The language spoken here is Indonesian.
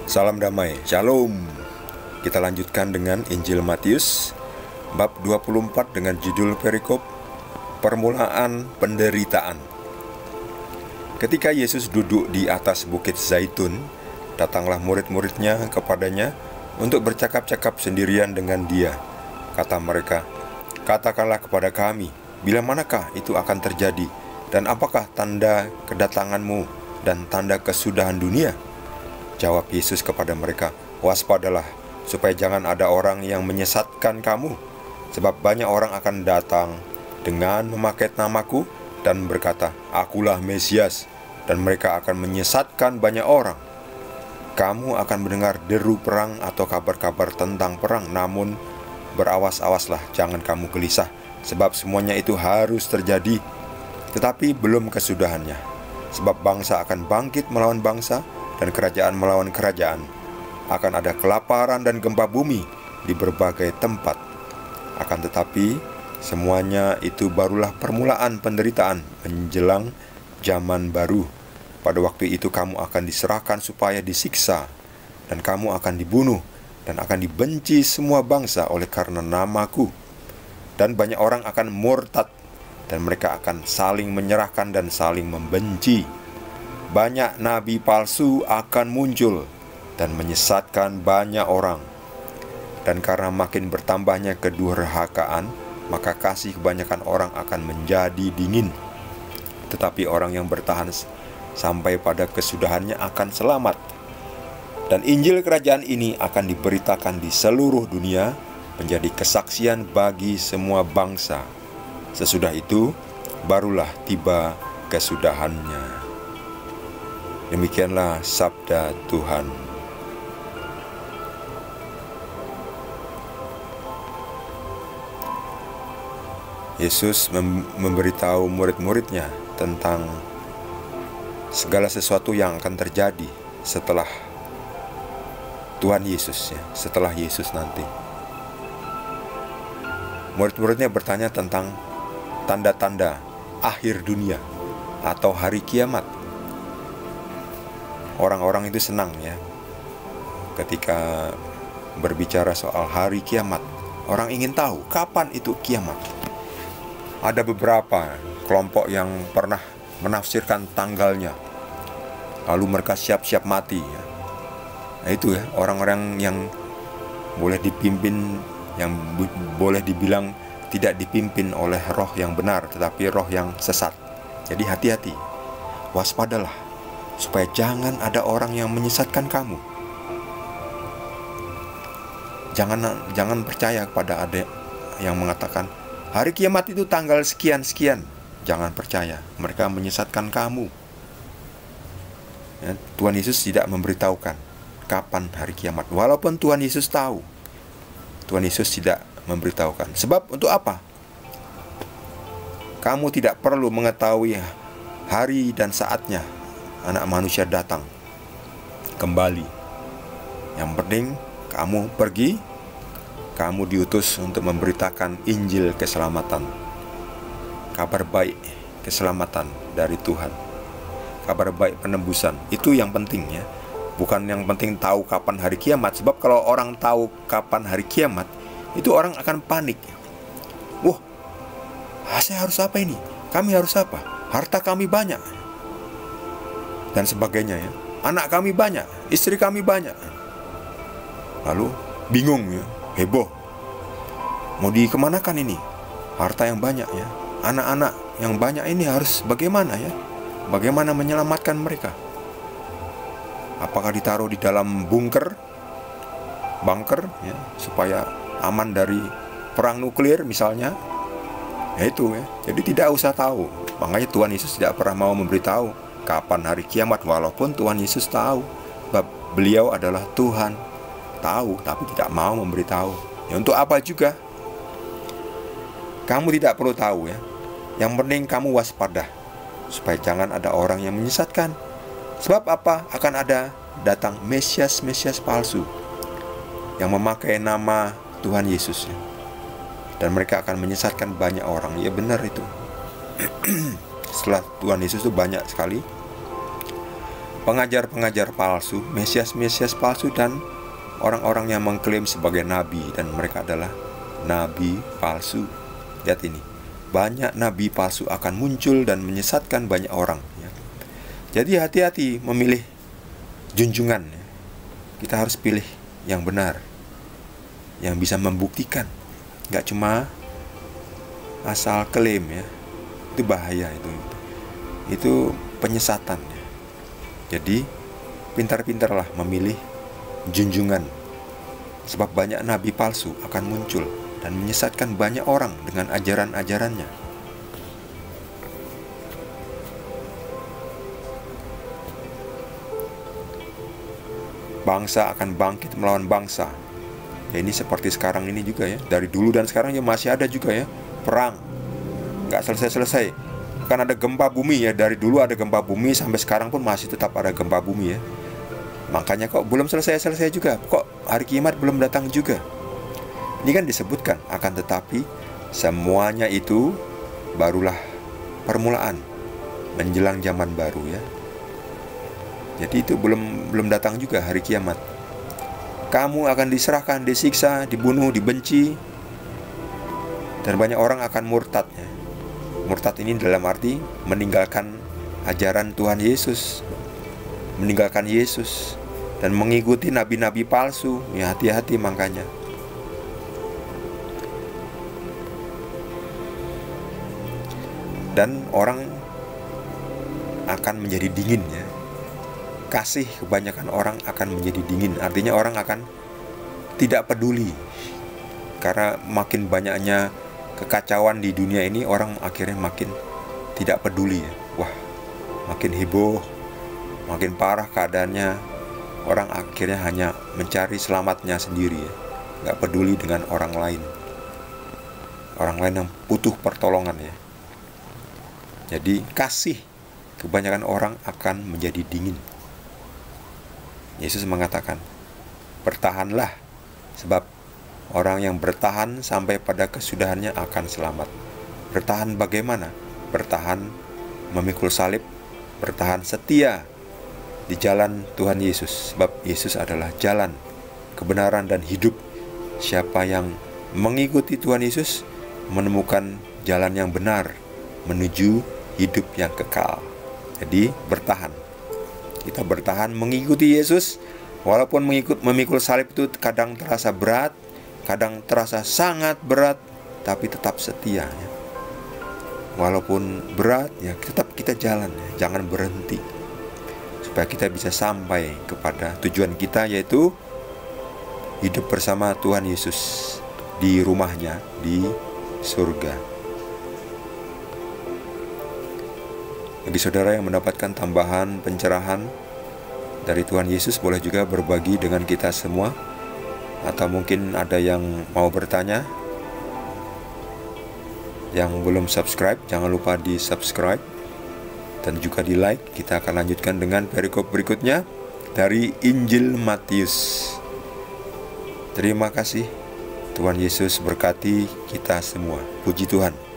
Salam damai, Shalom. Kita lanjutkan dengan Injil Matius bab 24 dengan judul perikop Permulaan Penderitaan. Ketika Yesus duduk di atas bukit Zaitun, datanglah murid-muridnya kepadanya untuk bercakap-cakap sendirian dengan dia. Kata mereka, "Katakanlah kepada kami, bila manakah itu akan terjadi, dan apakah tanda kedatanganmu dan tanda kesudahan dunia?" Jawab Yesus kepada mereka, "Waspadalah, supaya jangan ada orang yang menyesatkan kamu. Sebab banyak orang akan datang dengan memakai namaku dan berkata, 'Akulah Mesias,' dan mereka akan menyesatkan banyak orang. Kamu akan mendengar deru perang atau kabar-kabar tentang perang, namun berawas-awaslah, jangan kamu gelisah, sebab semuanya itu harus terjadi, tetapi belum kesudahannya. Sebab bangsa akan bangkit melawan bangsa, dan kerajaan melawan kerajaan. Akan ada kelaparan dan gempa bumi di berbagai tempat. Akan tetapi, semuanya itu barulah permulaan penderitaan menjelang zaman baru. Pada waktu itu kamu akan diserahkan supaya disiksa, dan kamu akan dibunuh, dan akan dibenci semua bangsa oleh karena namaku. Dan banyak orang akan murtad, dan mereka akan saling menyerahkan dan saling membenci. Banyak nabi palsu akan muncul dan menyesatkan banyak orang. Dan karena makin bertambahnya kedurhakaan, maka kasih kebanyakan orang akan menjadi dingin. Tetapi orang yang bertahan sampai pada kesudahannya akan selamat. Dan Injil kerajaan ini akan diberitakan di seluruh dunia, menjadi kesaksian bagi semua bangsa. Sesudah itu, barulah tiba kesudahannya." Demikianlah sabda Tuhan. Yesus memberitahu murid-muridnya tentang segala sesuatu yang akan terjadi setelah Tuhan Yesus, setelah Yesus nanti. Murid-muridnya bertanya tentang tanda-tanda akhir dunia atau hari kiamat. Orang-orang itu senang ketika berbicara soal hari kiamat. Orang ingin tahu kapan itu kiamat. Ada beberapa kelompok yang pernah menafsirkan tanggalnya, lalu mereka siap-siap mati. Nah itu orang-orang yang boleh dipimpin, yang boleh dibilang tidak dipimpin oleh roh yang benar, tetapi roh yang sesat. Jadi hati-hati, waspadalah, supaya jangan ada orang yang menyesatkan kamu. Jangan percaya kepada ada yang mengatakan hari kiamat itu tanggal sekian-sekian. Jangan percaya, mereka menyesatkan kamu. Tuhan Yesus tidak memberitahukan kapan hari kiamat. Walaupun Tuhan Yesus tahu, Tuhan Yesus tidak memberitahukan. Sebab untuk apa? Kamu tidak perlu mengetahui hari dan saatnya Anak manusia datang kembali. Yang penting kamu pergi, kamu diutus untuk memberitakan Injil keselamatan, kabar baik keselamatan dari Tuhan, kabar baik penebusan. Itu yang penting bukan yang penting tahu kapan hari kiamat. Sebab kalau orang tahu kapan hari kiamat, itu orang akan panik. Wah, saya harus apa ini? Kami harus apa? Harta kami banyak, dan sebagainya Anak kami banyak, istri kami banyak. Lalu bingung heboh. Mau dikemanakan ini? Harta yang banyak anak-anak yang banyak ini harus bagaimana Bagaimana menyelamatkan mereka? Apakah ditaruh di dalam bunker supaya aman dari perang nuklir misalnya? Jadi tidak usah tahu. Makanya Tuhan Yesus tidak pernah mau memberitahu kapan hari kiamat, walaupun Tuhan Yesus tahu. Sebab beliau adalah Tuhan, tahu tapi tidak mau memberitahu. Untuk apa juga? Kamu tidak perlu tahu Yang penting kamu waspada, supaya jangan ada orang yang menyesatkan. Sebab apa? Akan ada datang Mesias palsu yang memakai nama Tuhan Yesus, dan mereka akan menyesatkan banyak orang. Ya benar itu. Setelah Tuhan Yesus itu banyak sekali pengajar-pengajar palsu, mesias-mesias palsu, dan orang-orang yang mengklaim sebagai nabi, dan mereka adalah nabi palsu. Lihat ini, banyak nabi palsu akan muncul dan menyesatkan banyak orang ya. Jadi hati-hati memilih junjungan ya. Kita harus pilih yang benar, yang bisa membuktikan, nggak cuma asal klaim ya. Itu bahaya, itu penyesatan ya. Jadi pintar-pintarlah memilih junjungan, sebab banyak nabi palsu akan muncul dan menyesatkan banyak orang dengan ajaran-ajarannya. Bangsa akan bangkit melawan bangsa. Ya, ini seperti sekarang ini juga ya. Dari dulu dan sekarang ya masih ada juga ya, perang, nggak selesai-selesai. Kan ada gempa bumi ya, dari dulu ada gempa bumi sampai sekarang pun masih tetap ada gempa bumi ya. Makanya kok belum selesai-selesai juga, kok hari kiamat belum datang juga. Ini kan disebutkan, akan tetapi semuanya itu barulah permulaan menjelang zaman baru ya. Jadi itu belum datang juga hari kiamat. Kamu akan diserahkan, disiksa, dibunuh, dibenci, dan banyak orang akan murtad ya. Murtad ini dalam arti meninggalkan ajaran Tuhan Yesus, meninggalkan Yesus, dan mengikuti nabi-nabi palsu. Ya, hati-hati makanya. Dan orang akan menjadi dingin ya. Kasih kebanyakan orang akan menjadi dingin. Artinya orang akan tidak peduli. Karena makin banyaknya kekacauan di dunia ini, orang akhirnya makin tidak peduli ya. Wah, makin heboh, makin parah keadaannya. Orang akhirnya hanya mencari selamatnya sendiri ya. Gak peduli dengan orang lain. Orang lain yang butuh pertolongan ya. Jadi kasih kebanyakan orang akan menjadi dingin. Yesus mengatakan, bertahanlah, sebab orang yang bertahan sampai pada kesudahannya akan selamat. Bertahan bagaimana? Bertahan memikul salib, bertahan setia di jalan Tuhan Yesus. Sebab Yesus adalah jalan, kebenaran, dan hidup. Siapa yang mengikuti Tuhan Yesus menemukan jalan yang benar menuju hidup yang kekal. Jadi bertahan. Kita bertahan mengikuti Yesus, walaupun memikul salib itu kadang terasa berat, kadang terasa sangat berat, tapi tetap setia ya. Walaupun berat ya, tetap kita jalan ya, jangan berhenti, supaya kita bisa sampai kepada tujuan kita, yaitu hidup bersama Tuhan Yesus di rumahnya di surga. Bagi saudara yang mendapatkan tambahan pencerahan dari Tuhan Yesus, boleh juga berbagi dengan kita semua. Atau mungkin ada yang mau bertanya, yang belum subscribe, jangan lupa di subscribe dan juga di like. Kita akan lanjutkan dengan perikop berikutnya dari Injil Matius. Terima kasih. Tuhan Yesus berkati kita semua. Puji Tuhan.